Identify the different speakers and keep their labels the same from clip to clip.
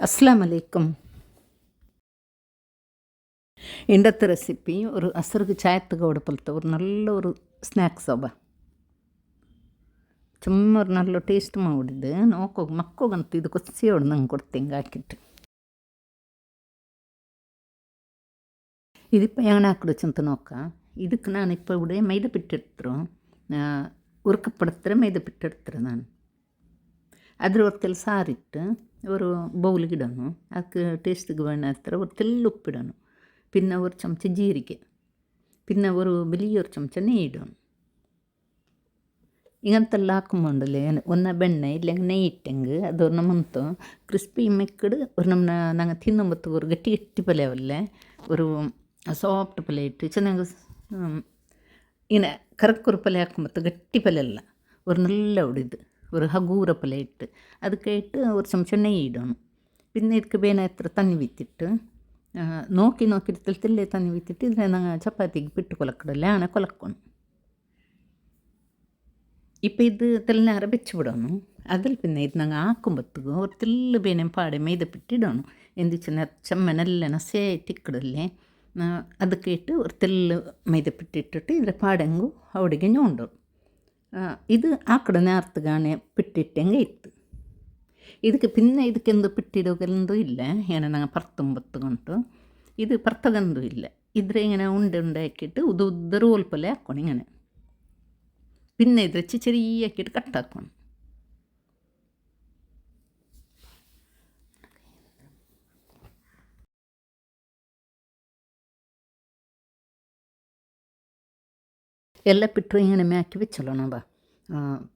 Speaker 1: அஸ்ஸலாமு அலைக்கும். இண்டத்து ரெசிப்பி ஒரு அசருக்கு ಚಾಯத்துக்கு கொடுப்பಲ್ತ ஒரு நல்ல ஒரு ಸ್ನ್ಯಾಕ್ಸ್ ಅವ ಚುಮ್ಮ ஒரு நல்ல ಟೇಸ್ಟ್ ಮಾಡಿದ್ದು ನೋಕೋಗಿ ಮಕ್ಕೋಗಂತ ಇದು ಕೊಚ್ಚಿ ಹೊಡೆದು ನಂಗೆ ಕೊಡ್ತೇಂಗೆ ಹಾಕಿಟ್ಟು ഇതിപ്പോൾ ഞാൻ ആക്കിടുച്ചಂತ നോക്ക ಇದಕ್ಕೆ ನಾನು ഇപ്പോൾ ഇവിടെ ಮೈದಾ ಪಿಟ್ಟಿಡ್ತರು ಉರುಕப்படுத்துகிற ಮೈದಾ ಪಿಟ್ಟಿಡ್ತರು ನಾನು ಅದ್ರ ಹೊತ್ತಲ್ಲಿ ಸಾರಿಟ್ಟು ஒரு பவுலுக்கு இடணும் அதுக்கு டேஸ்ட்டுக்கு வேணாத்திர ஒரு தெல்லு உப்பிடணும் பின்ன ஒரு ಚಮಚ ಜೀರಿಗೆ பின்ன ஒரு വലിയൊരു ಚಮಚ ನೆಯ್ಯಿ ಇಡணும் ಇಂಗಂತೆಲ್ಲ ಹಾಕೊಂಬಂಡಲೆ ಒಂದು ಬೆಣ್ಣೆ ಇല്ലെങ്കിൽ ನೆಯ್ಯಿ ಇಟ್ಟಂಗೆ ಅದು ஒரு ನಮ್ಮಂತು ಕ್ರಿಸ್ಪಿ ಮೆಕ್ಕಡು ஒரு ನಮ್ಮ நாங்கள் ತಿನ್ನೊಂಬತ್ತು ஒரு ಗಟ್ಟಿ ಗಟ್ಟಿ ಪಲ್ಯವಲ್ಲೇ ஒரு ಸಾಫ್ಟ್ ಪಲ್ಯ ಇಟ್ಟು ಚೆನ್ನಾಗಿ ಇನ್ನು ಕರಕ್ಕೂರು ಪಲ್ಯ ಹಾಕೊಂಬತ್ತು ಗಟ್ಟಿ ಪಲ್ಯ ಅಲ್ಲ ஒரு நல்ல ಉಡಿದು ஒரு ಹಗೂರ ಪಲ್ಯ ಇಟ್ಟು ಅದಕ್ಕೆ ಇಟ್ಟು ஒரு ಚಮಚ ನೆಯ್ಯಿ ಇಡೋಣ പിന്നെ ಇದಕ್ಕೆ ಬೇನೆ ಹತ್ರ ತಣ್ಣಿ ಬಿತ್ತಿಟ್ಟು നോക്കി തില്ലേ തന്നി വിത്തിട്ട് ഇതിനെ ഞങ്ങൾ ചപ്പാത്തിക്ക് പിട്ട് കൊലക്കിടല്ലേ അങ്ങനെ കൊലക്കണം ഇപ്പം ഇത് തെല്ലിനേറെ വെച്ച് വിടണം അതിൽ പിന്നെ ഇത് ഞങ്ങൾ ആക്കുമ്പോഴത്തേക്കും ഒരു തെല്ല് ಬೇನೆ പാടെ മൈദ പിട്ടിടണം എന്തിച്ചാൽ ചെമ്മനെല്ലാം ಸೇಟಿಕ್ಕಿಡಲ್ಲೇ ಅದಕ್ಕೆ ಇಟ್ಟು ഒരു ತೆಲ್ಲು ಮೈದ ಪಿಟ್ಟಿಟ್ಟಿಟ್ಟು ಇದರ ಪಾಡೆಂಗು ಅವಡಿಗೆ ñೋಂಡು ಇದು ಆ ಕಡೆ ನೇರ್ತಗಾನೆ ಪಿಟ್ಟಿಟ್ಟಂಗೆ ಇತ್ತು ಇದಕ್ಕೆ പിന്നെ ಇದಕ್ಕೆಂದು ಪಿಟ್ಟಿಡೋಕೆಂದು ಇಲ್ಲ ಏನೋ ನಂಗೆ ಪರ್ತೊಂಬತ್ತು ಗಂಟು ಇದು ಪರ್ತಗಂದು ಇಲ್ಲ ಇದ್ರೆ ഇങ്ങനെ ಉಂಡೆ ಉಂಡೆ ಹಾಕಿಟ್ಟು ಉದ್ದ ರೋಲ್ ಪಲ್ಯ ಹಾಕ್ಕೊಂಡು ഇങ്ങനെ പിന്നെ ಇದ್ರೆ ചെറിയ ಹಾಕಿಟ್ಟು ಕಟ್ ಹಾಕ್ಕೊಂಡು ಎಲ್ಲ பிட்டு இങ്ങനെ மேக்கி வச்சிடணும்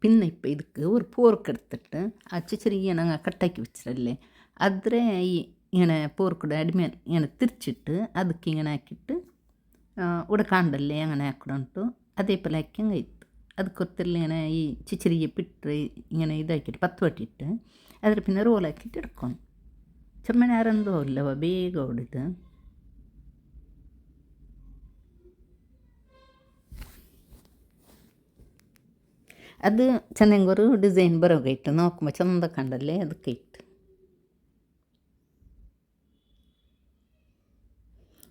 Speaker 1: പിന്നെ ഇപ്പം ಇದಕ್ಕೆ ഒരു പോർക്ക് എടുത്തിട്ട് ആ ചെറിയ ഞങ്ങൾ കട്ടാക്കി വെച്ചിട്ടല്ലേ അത്രേ ഈ ഇങ്ങനെ പോർക്കിടെ അടിമ ഇങ്ങനെ തിരിച്ചിട്ട് ಅದಕ್ಕೆ ഇങ്ങനെ ಹಾಕಿಟ್ಟು ഉടക്കാണ്ടല്ലേ അങ്ങനെ ಹಾಕಿടുಂಟು അതേപോലെ ಹಾಕಿ ಆಯ್ತು ಅದಕ್ಕೆ ಹೊತ್ತಲ್ಲಿ ഇങ്ങനെ ഈ ചെറിയ പിട്ട് ഇങ്ങനെ ഇതാക്കിയിട്ട് പത്ത് വട്ടിയിട്ട് അതിൽ പിന്നെ ರೋಲ್ ಹಾಕಿಟ್ಟು എടുക്കണം ചെമ്മനെ ആരെന്തോ ഇല്ലವ ಬೇಗ ಹೊಡಿದು ಅದು ಚೆನ್ನಾಗಿ ஒரு ಡಿಸೈನ್ ಬರೋಗೆ ಇಟ್ಟು ನೋಡ್ಕೊಂಬ ಚಂದ ಕಂಡಲ್ಲೇ ಅದಕ್ಕೆ ಇಟ್ಟು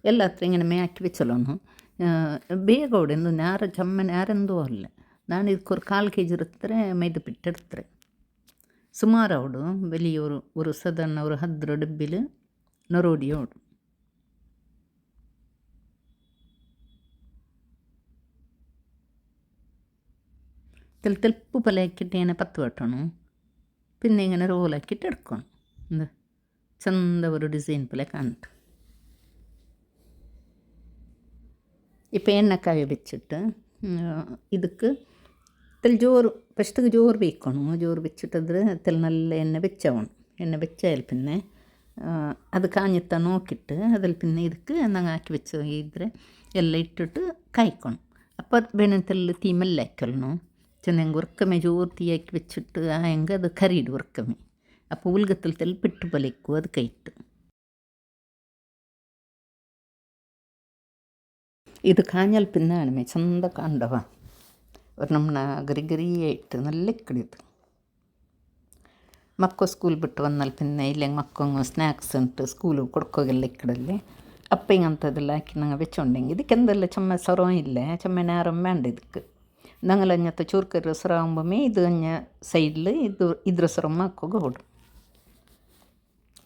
Speaker 1: ಎಲ್ಲ ಹತ್ರ ഇങ്ങനെ മേക്കി വെച്ചോളൂ ಬೇಗ ಹೊಡೆದು ನೇರ ಚಮ್ಮನೆ ಯಾರೆಂದೂ ಅಲ್ಲ ನಾನು ಇದಕ್ಕೆ ഒരു 1/4 kg ಇರ್ತಾರೆ ಮೈದಾ ಪಿಟ್ಟಿಡ್ತಾರೆ ಸುಮಾರು ಅವಡು വലിയൊരു ഒരു സാധാരണ ഒരു 10 ಡಬ್ಬಿಲು ನೊರೋಡಿ ಅವಡು തെൽപ്പ് പലയാക്കിയിട്ട് ഇങ്ങനെ പത്ത് വെട്ടണം പിന്നെ ഇങ്ങനെ റോലാക്കിയിട്ട് എടുക്കണം എന്താ ചന്ത ഒരു ഡിസൈൻ പോലെ കാണിട്ട് ഇപ്പം എണ്ണക്കായ വെച്ചിട്ട് ಇದಕ್ಕೆ ತೆಲ್ ಜೋರು ಫಸ್ಟಿಗೆ ಜೋರು ಬೇಯ್ക്കണം ಜೋರು ಬೆಚ್ಚಿಟ್ಟಿದ್ರೆ ತೆಲ್ നല്ല ಎಣ್ಣೆ ಬೆಚ್ಚವണം ಎಣ್ಣೆ ಬೆಚ್ಚಾಯಲ್ പിന്നെ ಅದು ಕಾഞ്ഞിತ್ತ നോക്കിയിട്ട് അതിൽ പിന്നെ ಇದಕ್ಕೆ ನಂಗೆ ಹಾಕಿ വെച്ച ಇದ್ದರೆ ಎಲ್ಲ ಇಟ್ಟಿಟ್ಟು ಕಾಯ್ക്കണം അപ്പം ಅದು ಬೇನೆ ತೆಲ್ಲು തീ ಮೆಲ್ಲ ಹಾಕಲ್ನು ಚೆನ್ನಾಗಿ ಉರ್ಕಮೆ ಜೋರು തീ ಹಾಕಿ വെച്ചിട്ട് ಹೆಂಗೆ ಅದು ಕರಿಡು ಉರ್ಕಮೆ അപ്പോൾ ഉൽഗത്തിൽ തെല്ല് പിട്ട് പലയ്ക്കും അത് കയറ്റ് ഇത് കാഞ്ഞാൽ പിന്നെ ആണമേ ചന്ത കാണ്ടവ ഒരു ನಮ್ಮ ಗರಿ ಗರಿಯಾയിട്ട് നല്ല ഇക്കിടിയത് ಮಕ್ಕಳು ಸ್ಕೂಲ್ ಬಿಟ್ಟು വന്നാൽ പിന്നെ ഇല്ലെങ്കിൽ മക്കൾക്ക് ಸ್ನ್ಯಾಕ್ಸ್ ಉಂಟು ಸ್ಕೂಲು ಕೊಡ್ಕೋಗೆಲ್ಲ ಇಕ್ಕಡಲ್ಲಿ ಅಪ್ಪ ಹಿಂಗಂಥದ್ದೆಲ್ಲ ಹಾಕಿ ನಂಗೆ വെച്ചോണ്ടെങ്കിൽ ಇದಕ್ಕೆಂದೆಲ್ಲ ಚಮ್ಮ ಸೊರ ಇಲ್ಲ ಚಮ್ಮ ನೇರಂ വേണ്ട ಇದಕ್ಕೆ ഞങ്ങൾ അഞ്ഞത്തെ ചൂർക്കരി രസമാകുമ്പോൾ ഇത് അഞ്ഞ സൈഡിൽ ಇದ್ರ ಸೊರಮ್ಮ ಹಾಕೋಗ ಹೊಡು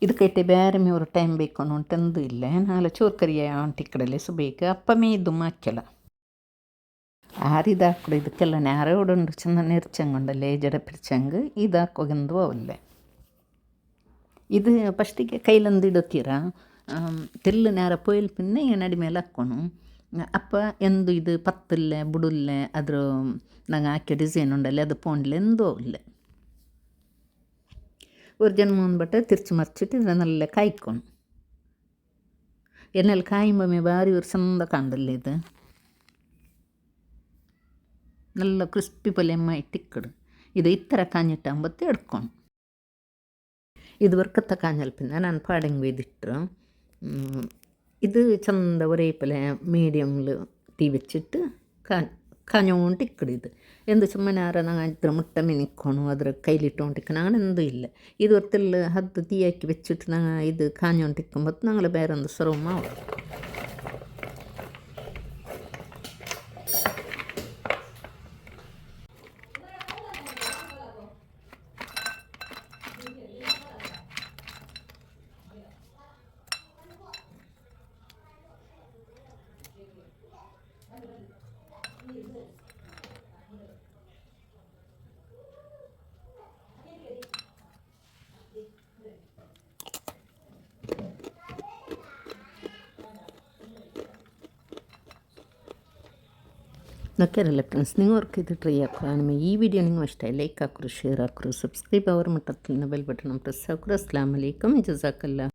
Speaker 1: ಇದಕ್ಕೆ ಬೇರೆ ഒരു ಟೈಮ್ ಬೇಕು ಅನ್ನೋಂಟಂದು ಇಲ್ಲ ನಾಳೆ ಚೂರ್ಕರಿಯ ಅಂಟಿಕ್ಕಡಲೆ ಸುಬೇಕು ಅಪ್ಪಮೇ ಇದು ಹಾಕ್ಯಲ್ಲ ಆರಿದು ಹಾಕೊಡು ಇದಕ್ಕೆಲ್ಲ ನೇರ ಹೊಡುಂಡು ಚೆಂದ ನೆರ್ಚಂಗುಂಡಲ್ಲೇ ಜಡ ಪಿರ್ಚಂಗೆ ಇದು ಹಾಕೋಗೆಂದು ಅವಲ್ಲೇ ಇದು ಫಸ್ಟಿಗೆ ಕೈಲಂದು ಇಡುತ್ತೀರ ತೆಲ್ಲು ನೇರ ಪೊಯ್ಲ್ ಪಿನ್ನೆ ನಡಿ ಮೇಲೆ ಹಾಕ್ಕೊಣು ಅಪ್ಪ ಎಂದು ಇದು ಪತ್ತಿಲ್ಲೆ ಬುಡುಲ್ಲೆ ಅದ್ರ ನಂಗೆ ಹಾಕಿ ಡಿಸೈನ್ ಉಂಡಲ್ಲೇ ಅದು ಪೋಂಡ್ಲೆ ಎಂದೂ ಇಲ್ಲ ഒരു ജന്മം ബട്ട് തിരിച്ച് മറിച്ചിട്ട് ഇതിനെ നല്ല കായ്ക്കണം എണ്ണയിൽ കായുമ്പോൾ ഭാരി ഒരു ചന്ത കണ്ടല്ലേ ഇത് നല്ല ക്രിസ്പി ಪಲ್ಯಮ್ಮಾയിട്ട് ಇಕ್ಕಡು ಇದು ಇತ್ತರ ಕಾഞ്ഞിട്ടാകുമ്പത്തെ എടുക്കണം ഇത് വർക്കത്തെ കാഞ്ഞാൽ പിന്നെ ನಾನು ಪಾಡೆಂಗೆ ಒಯ್ದಿಟ್ಟರು ഇത് ചന്ത ഒരേ പോലെ മീഡിയമിൽ തീ വെച്ചിട്ട് കാഞ്ഞോണ്ട് ഇക്കട് ഇത് ಎಂದು ಸುಮ್ಮನೆ ಆರ ನಂಗೆ ಇದ್ರ ಮುಟ್ಟ ಮಿನಿಕ್ಕೋಣು ಅದ್ರ ಕೈಲಿಟ್ಟು ಹೊಂಟಿಕ್ಕ ನಾನೆಂದು ಇಲ್ಲ ಇದು ಹೊತ್ತಲ್ಲಿ ಹದ್ದು ತೀ ಹಾಕಿ ಬೆಚ್ಚಿಟ್ಟು ನಂಗೆ ಇದು ಕಾಂಜಿ ಹೊಂಟಿಕ್ಕೊಂಬತ್ತು ನಂಗೆ ಬೇರೆ ಒಂದು ಸರ್ವ್ ಮಾವು. ನಕ್ಕರಲ್ಲ ಫ್ರೆಂಡ್ಸ್ ನೀವು ವರ್ಕ್ ಇದು ಟ್ರೈ ಹಾಕೋ ನಿಮಗೆ ಈ ವಿಡಿಯೋ ನೀವು ಅಷ್ಟೇ ಲೈಕ್ ಹಾಕ್ರು ಶೇರ್ ಹಾಕ್ರು ಸಬ್ಸ್ಕ್ರೈಬ್ ಅವರ್ ಮಟ್ಟತ್ತಿನ ಬೆಲ್ ಬಟನ್ ಪ್ರೆಸ್ ಹಾಕ್ರು. ಅಸ್ಲಾಮ್ ಅಲೈಕಮ್ ಜಜಾಕಲ್ಲ.